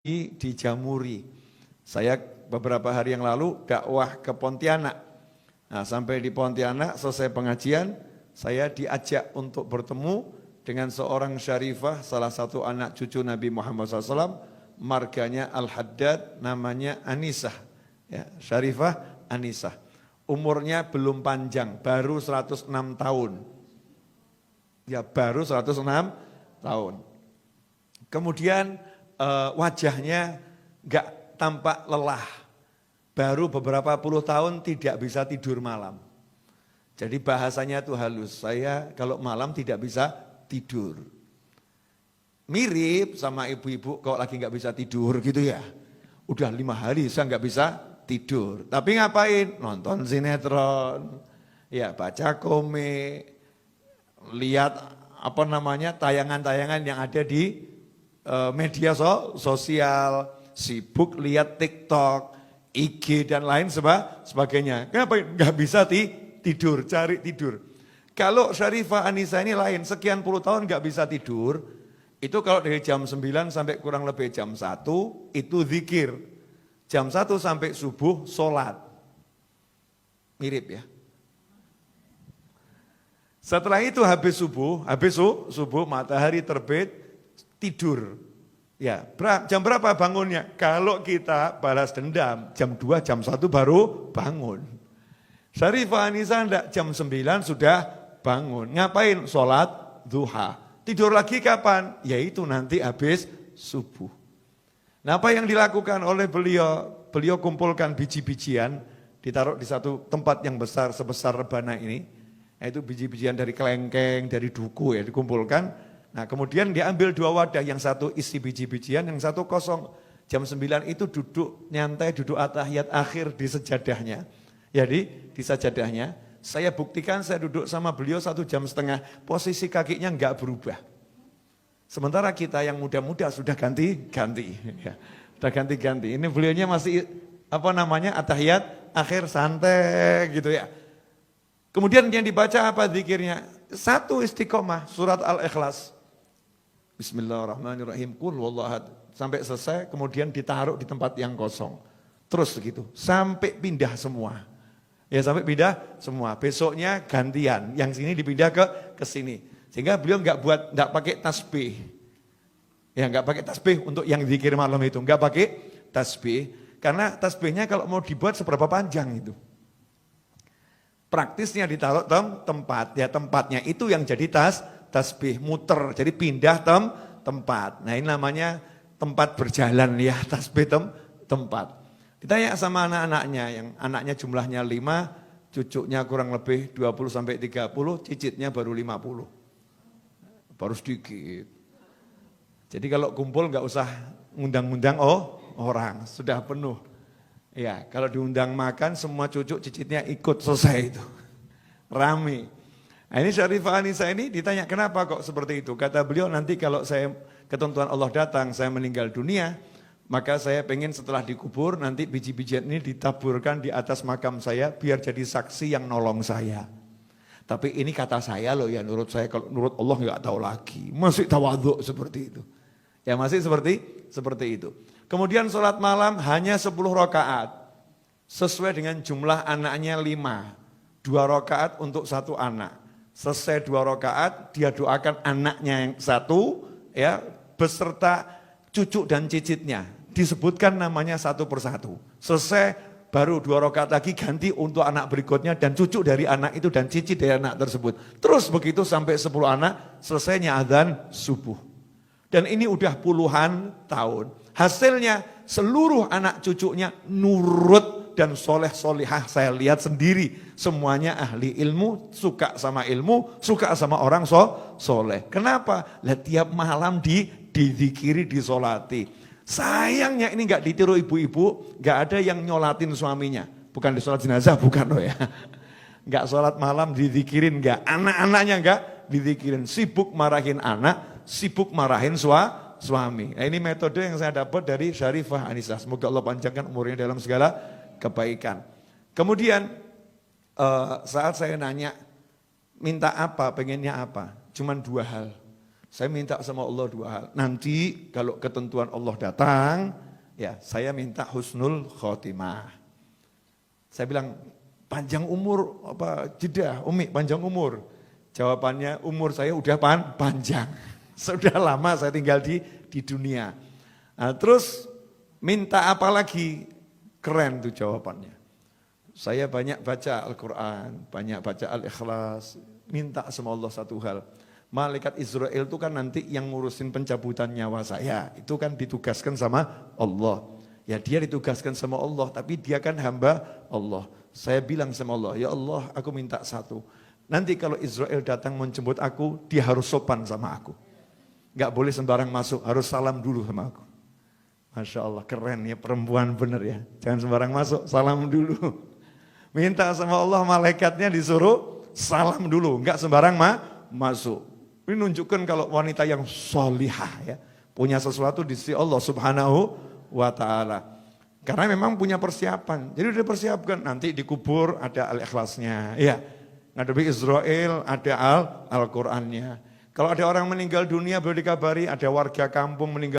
di Jamuri. Saya beberapa hari yang lalu dakwah ke Pontianak. Nah, sampai di Pontianak selesai pengajian, saya diajak untuk bertemu dengan seorang syarifah, salah satu anak cucu Nabi Muhammad SAW, marganya Al-Haddad, namanya Anisah. Ya, Syarifah Anisah. Umurnya belum panjang, baru 106 tahun. Ya, baru 106 tahun. Kemudian wajahnya enggak tampak lelah. Baru beberapa puluh tahun tidak bisa tidur malam. Jadi bahasanya itu halus. Saya kalau malam tidak bisa tidur. Mirip sama ibu-ibu kalau lagi enggak bisa tidur gitu ya. Udah 5 hari saya enggak bisa tidur. Tapi ngapain? Nonton sinetron. Ya, baca komik. Lihat tayangan-tayangan yang ada di media sosial, sibuk lihat TikTok, IG dan lain sebagainya. Kenapa nggak bisa tidur, cari tidur? Kalau Syarifah Anisah ini lain, sekian puluh tahun nggak bisa tidur, itu kalau dari jam 9 sampai kurang lebih jam 1, itu zikir. Jam 1 sampai subuh, sholat. Mirip ya. Setelah itu habis subuh matahari terbit, tidur. Ya, jam berapa bangunnya? Kalau kita balas dendam, jam 2, jam 1 baru bangun. Syarifah Anisah enggak, jam 9 sudah bangun. Ngapain? Sholat duha. Tidur lagi kapan? Yaitu nanti habis subuh. Nah, apa yang dilakukan oleh beliau? Beliau kumpulkan biji-bijian, ditaruh di satu tempat yang besar sebesar rebana ini. Yaitu biji-bijian dari kelengkeng, dari duku ya dikumpulkan. Nah, kemudian diambil 2 wadah, yang satu isi biji-bijian, yang satu kosong. Jam 9 itu duduk nyantai, duduk atahiyat akhir di sejadahnya. Jadi di sajadahnya, saya buktikan saya duduk sama beliau 1,5 jam, posisi kakinya enggak berubah. Sementara kita yang muda-muda sudah ganti-ganti. Ya, sudah ganti-ganti. Ini beliaunya masih atahiyat akhir santai gitu ya. Kemudian yang dibaca apa zikirnya? 1 istiqomah, surat Al-Ikhlas. Bismillahirrahmanirrahim, qul huwallahu ahad. Sampai selesai, kemudian ditaruh di tempat yang kosong. Terus begitu, sampai pindah semua. Ya, sampai pindah semua. Besoknya gantian, yang sini dipindah ke sini. Sehingga beliau enggak pakai tasbih. Ya, enggak pakai tasbih untuk yang zikir malam itu, enggak pakai tasbih. Karena tasbihnya kalau mau dibuat seberapa panjang itu. Praktisnya ditaruh tempat, ya tempatnya itu yang jadi tasbih, muter, jadi pindah tempat. Nah, ini namanya tempat berjalan ya, tasbih tempat. Ditanya sama anak-anaknya, yang anaknya jumlahnya 5, cucunya kurang lebih 20-30, cicitnya baru 50. Baru sedikit. Jadi kalau kumpul nggak usah ngundang-ngundang orang, sudah penuh. Ya, kalau diundang makan semua cucu cicitnya ikut, selesai itu. Rame. Nah, ini Syarifah Anisah ini ditanya kenapa kok seperti itu. Kata beliau, nanti kalau saya ketentuan Allah datang, saya meninggal dunia, maka saya pengen setelah dikubur nanti biji-bijian ini ditaburkan di atas makam saya biar jadi saksi yang nolong saya. Tapi ini kata saya loh ya, menurut saya, kalau menurut Allah nggak tahu lagi. Masih tawadhu seperti itu. Ya, masih seperti itu. Kemudian sholat malam hanya 10 rakaat. Sesuai dengan jumlah anaknya 5. 2 rakaat untuk 1 anak. Selesai 2 rakaat, dia doakan anaknya yang 1, ya, beserta cucu dan cicitnya. Disebutkan namanya satu persatu. Selesai, baru 2 rakaat lagi ganti untuk anak berikutnya dan cucu dari anak itu dan cicit dari anak tersebut. Terus begitu sampai 10 anak, selesainya adzan subuh. Dan ini udah puluhan tahun. Hasilnya seluruh anak cucunya nurut dan soleh-solihah. Saya lihat sendiri, semuanya ahli ilmu, suka sama ilmu, suka sama orang soleh. Kenapa? Tiap malam dizikiri, disolati. Sayangnya ini enggak ditiru ibu-ibu, enggak ada yang nyolatin suaminya. Bukan di sholat jenazah, bukan loh ya. Enggak sholat malam dizikirin, enggak. Anak-anaknya enggak dizikirin. Sibuk marahin anak, sibuk marahin suami. Nah, ini metode yang saya dapat dari Syarifah Anisah. Semoga Allah panjangkan umurnya dalam segala kebaikan. Kemudian saat saya nanya, minta apa, pengennya apa? Cuman 2 hal. Saya minta sama Allah dua hal. Nanti kalau ketentuan Allah datang, ya saya minta husnul khotimah. Saya bilang, panjang umur apa jeda, Umi panjang umur. Jawabannya umur saya udah panjang. Sudah lama saya tinggal di dunia. Nah, terus minta apa lagi? Keren tuh jawabannya. Saya banyak baca Al-Quran, banyak baca Al-Ikhlas. Minta sama Allah satu hal. Malaikat Israel itu kan nanti yang ngurusin pencabutan nyawa saya. Itu kan ditugaskan sama Allah. Ya dia ditugaskan sama Allah, tapi dia kan hamba Allah. Saya bilang sama Allah, ya Allah aku minta satu. Nanti kalau Israel datang menjemput aku, dia harus sopan sama aku. Gak boleh sembarang masuk, harus salam dulu sama aku. Masya Allah keren ya, perempuan bener ya. Jangan sembarang masuk, salam dulu. Minta sama Allah malaikatnya disuruh salam dulu, gak sembarang masuk. Ini nunjukkan kalau wanita yang solihah ya, punya sesuatu di sisi Allah subhanahu wa ta'ala. Karena memang punya persiapan, jadi udah persiapkan, nanti dikubur ada Al-Ikhlasnya. Ya, ngadepi Israel ada Al-Qurannya. Kalau ada orang meninggal dunia baru dikabari, ada warga kampung meninggal